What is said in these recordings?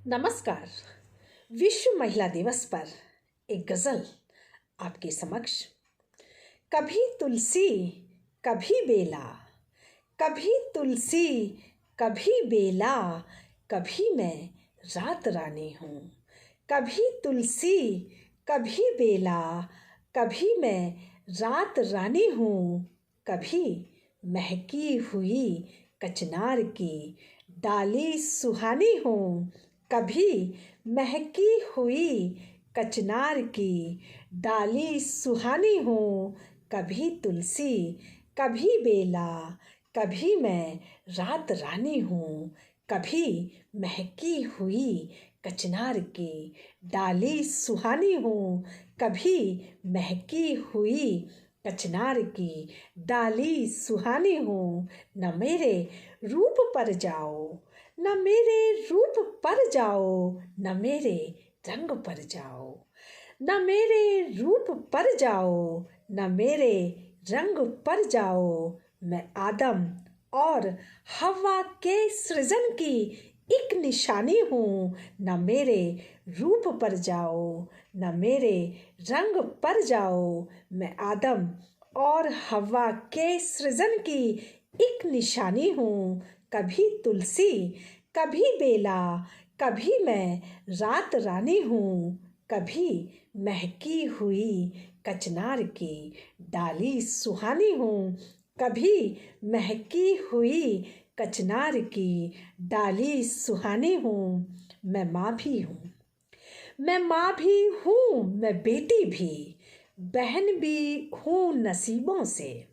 नमस्कार। विश्व महिला दिवस पर एक गज़ल आपके समक्ष। कभी तुलसी कभी बेला, कभी तुलसी कभी बेला, कभी मैं रात रानी हूँ। कभी तुलसी कभी बेला, कभी मैं रात रानी हूँ। कभी महकी हुई कचनार की डाली सुहानी हूँ। कभी महकी हुई कचनार की डाली सुहानी हूँ। कभी तुलसी कभी बेला, कभी मैं रात रानी हूँ। कभी महकी हुई कचनार की डाली सुहानी हूँ। कभी महकी हुई कचनार की डाली सुहानी हूँ। न मेरे रूप पर जाओ, न मेरे रूप पर जाओ, न मेरे रंग पर जाओ। न मेरे रूप पर जाओ, न मेरे रंग पर जाओ। मैं आदम और हव्वा के सृजन की एक निशानी हूँ। न मेरे रूप पर जाओ, न मेरे रंग पर जाओ। मैं आदम और हव्वा के सृजन की एक निशानी हूँ। कभी तुलसी कभी बेला, कभी मैं रात रानी हूँ। कभी महकी हुई कचनार की डाली सुहानी हूँ। कभी महकी हुई कचनार की डाली सुहानी हूँ। मैं माँ भी हूँ, मैं माँ भी हूँ, मैं बेटी भी, बहन भी हूँ नसीबों से।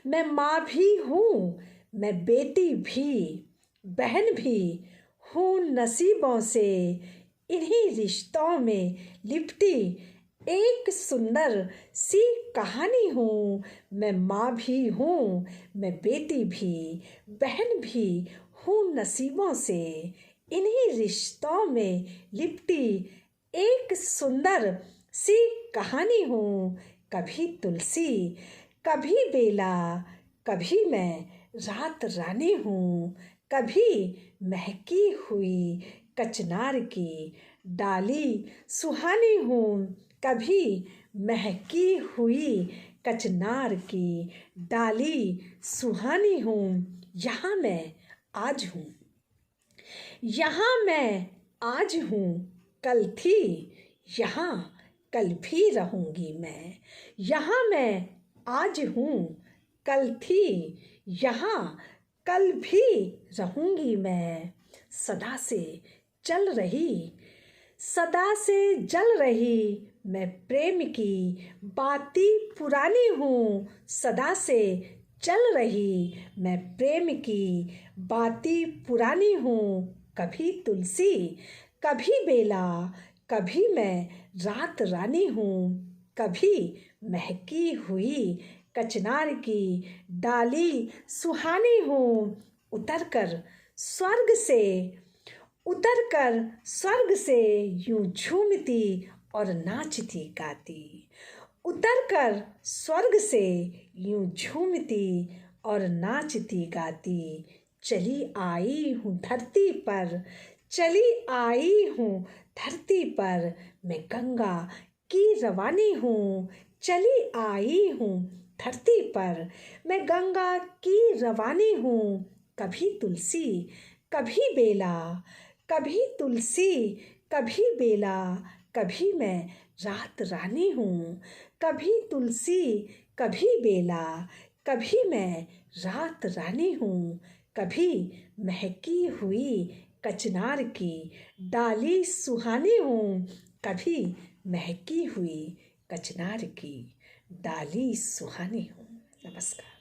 मैं माँ भी हूँ, मैं बेटी भी, बहन भी हूँ नसीबों से। इन्हीं रिश्तों में लिपटी एक सुंदर सी कहानी हूँ। मैं माँ भी हूँ, मैं बेटी भी, बहन भी हूँ नसीबों से। इन्हीं रिश्तों में लिपटी एक सुंदर सी कहानी हूँ। कभी तुलसी कभी बेला, कभी मैं रात रानी हूँ। कभी महकी हुई कचनार की डाली सुहानी हूँ। कभी महकी हुई कचनार की डाली सुहानी हूँ। यहाँ मैं आज हूँ, यहाँ मैं आज हूँ, कल थी, यहाँ कल भी रहूँगी मैं। यहाँ मैं आज हूँ, कल थी, यहाँ कल भी रहूँगी मैं। सदा से चल रही, सदा से जल रही मैं प्रेम की बाती पुरानी हूँ। सदा से चल रही मैं प्रेम की बाती पुरानी हूँ। कभी तुलसी कभी बेला, कभी मैं रात रानी हूँ। कभी महकी हुई कचनार की डाली सुहानी हूँ। उतरकर स्वर्ग से, उतरकर स्वर्ग से यूं झूमती और नाचती गाती। उतरकर स्वर्ग से यूं झूमती और नाचती गाती। चली आई हूँ धरती पर, चली आई हूँ धरती पर, मैं गंगा की रवानी हूँ। चली आई हूँ धरती पर, मैं गंगा की रवानी हूँ। कभी तुलसी कभी बेला, कभी तुलसी कभी बेला, कभी मैं रात रानी हूँ। कभी तुलसी कभी बेला, कभी मैं रात रानी हूँ। कभी महकी हुई कचनार की डाली सुहानी हूँ। कभी महकी हुई कचनार की डाली सुहानी हूँ। नमस्कार।